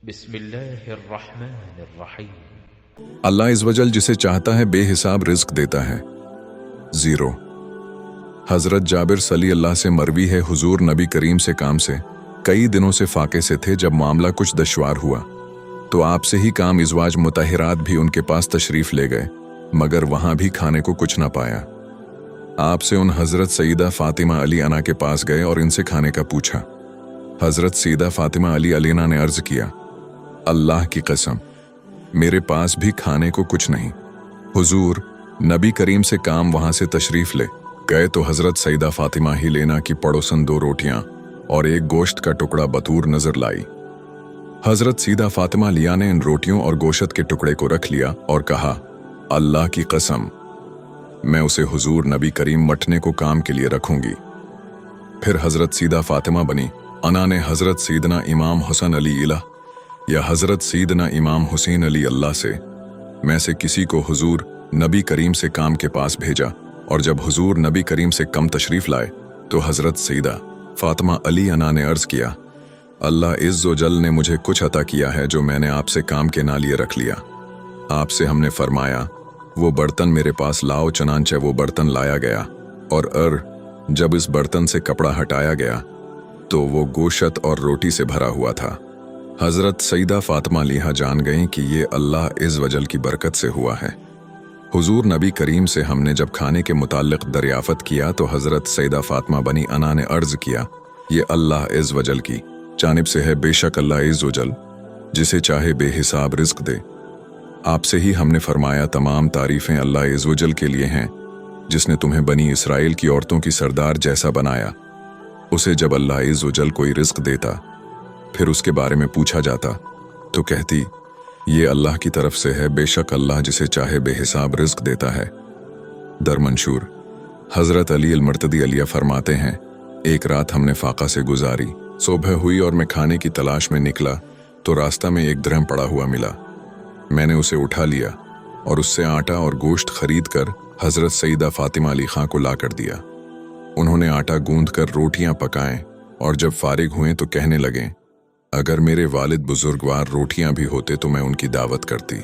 बिस्मिल्लाहिर्रहमानिर्रहीम। अल्लाह इज़्वजल जिसे चाहता है बेहिसाब रिज्क देता है। 0। हज़रत जाबिर सली अल्लाह से मरवी है, हुजूर नबी करीम से काम से कई दिनों से फाके से थे। जब मामला कुछ दुश्वार हुआ तो आपसे ही काम इज़वाज मुतहरात भी उनके पास तशरीफ़ ले गए, मगर वहाँ भी खाने को कुछ ना पाया। आपसे उन हज़रत सईदा फ़ातिमा अली अना के पास गए और इनसे खाने का पूछा। हज़रत सईदा फ़ातिमा अली अलीना ने अर्ज़ किया, अल्लाह की कसम मेरे पास भी खाने को कुछ नहीं। हुजूर नबी करीम से काम वहाँ से तशरीफ़ ले गए तो हज़रत सईदा फ़ातिमा ही लेना की पड़ोसन 2 रोटियाँ और एक गोश्त का टुकड़ा बतूर नज़र लाई। हज़रत सईदा फ़ातिमा लिया ने इन रोटियों और गोश्त के टुकड़े को रख लिया और कहा, अल्लाह की कसम मैं उसे हुजूर नबी करीम मटने को काम के लिए रखूंगी। फिर हज़रत सईदा फ़ातिमा बनी अना ने हज़रत सईदना इमाम हुसैन अली इला या हज़रत सईदना इमाम हुसैन अली अल्लाह से मैं से किसी को हुजूर नबी करीम से काम के पास भेजा, और जब हुजूर नबी करीम से कम तशरीफ़ लाए तो हज़रत सईदा फ़ातिमा अली अना ने अर्ज़ किया, अल्लाह इज़्ज़ व जल ने मुझे कुछ अता किया है जो मैंने आपसे काम के ना लिए रख लिया। आपसे हमने फरमाया वो बर्तन मेरे पास लाओ, चनांचे वो बर्तन लाया गया, और जब इस बर्तन से कपड़ा हटाया गया तो वो गोश्त और रोटी से भरा हुआ था। हज़रत सईदा फ़ातिमा लिहा जान गईं कि ये अल्लाह इज़्ज़ व जल की बरकत से हुआ है। हुजूर नबी करीम से हमने जब खाने के मुताल्लिक़ दरियाफ़त किया तो हज़रत सईदा फ़ातिमा बनी अना ने अर्ज़ किया, ये अल्लाह इज़्ज़ व जल की जानिब से है, बेशक अल्लाह इज़्ज़ व जल जिसे चाहे बेहिसाब रिज़्क दे। आपसे ही हमने फरमाया, तमाम तारीफ़ें अल्लाह इज़्ज़ व जल के लिए हैं जिसने तुम्हें बनी इसराइल की औरतों की सरदार जैसा बनाया। उसे जब अल्लाह इज़्ज़ व जल कोई रिज़्क देता फिर उसके बारे में पूछा जाता तो कहती, ये अल्लाह की तरफ से है, बेशक अल्लाह जिसे चाहे बेहिसाब रिज़्क देता है। दर मंशूर हज़रत अली अल-मर्तदी अलिया फरमाते हैं, एक रात हमने फाका से गुजारी, सुबह हुई और मैं खाने की तलाश में निकला तो रास्ता में एक दिरहम पड़ा हुआ मिला। मैंने उसे उठा लिया और उससे आटा और गोश्त खरीद कर हज़रत सईदा फ़ातिमा अली खां को ला कर दिया। उन्होंने आटा गूंद कर रोटियां पकाएं और जब फारिग हुए तो कहने लगे, अगर मेरे वालिद बुजुर्गवार रोटियां भी होते तो मैं उनकी दावत करती।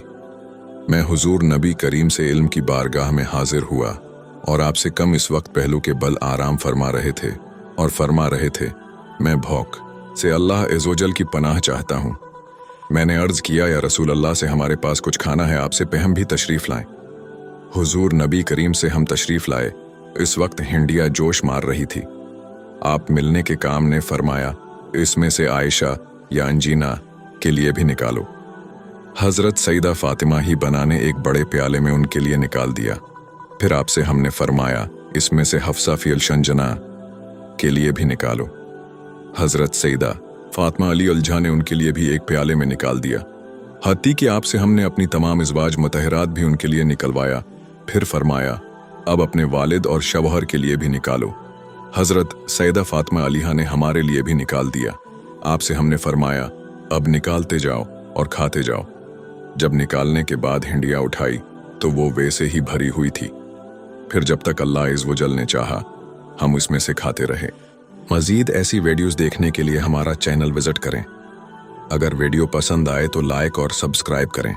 मैं हुजूर नबी करीम से इल्म की बारगाह में हाजिर हुआ और आपसे कम इस वक्त पहलू के बल आराम फरमा रहे थे और फरमा रहे थे, मैं भौक से अल्लाह इज़्ज़ व जल की पनाह चाहता हूँ। मैंने अर्ज़ किया, या रसूल अल्लाह से हमारे पास कुछ खाना है, आपसे पे हम भी तशरीफ़ लाएं। हुजूर नबी करीम से हम तशरीफ़ लाए। इस वक्त हिंडिया जोश मार रही थी। आप मिलने के काम ने फरमाया, इसमें से आयशा या अंजीना के लिए भी निकालो। हज़रत सईदा फ़ातिमा ही बनाने एक बड़े प्याले में उनके लिए निकाल दिया। फिर आपसे हमने फरमाया, इसमें से हफ्सा फ़ी अल-शंजना के लिए भी निकालो। हज़रत सईदा फ़ातिमा अली अलझा ने उनके लिए भी एक प्याले में निकाल दिया। हत्ती कि आपसे हमने अपनी तमाम इज़वाज मुतहरात भी उनके लिए निकलवाया। फिर फरमाया, अब अपने वालिद और शवहर के लिए भी निकालो। हज़रत सईदा फ़ातिमा अलीहा ने हमारे लिए भी निकाल दिया। आपसे हमने फरमाया, अब निकालते जाओ और खाते जाओ। जब निकालने के बाद हिंडिया उठाई तो वो वैसे ही भरी हुई थी। फिर जब तक अल्लाह इज़्ज़ व जल ने चाहा हम इसमें से खाते रहे। मज़ीद ऐसी वीडियोज़ देखने के लिए हमारा चैनल विज़िट करें। अगर वीडियो पसंद आए तो लाइक और सब्सक्राइब करें।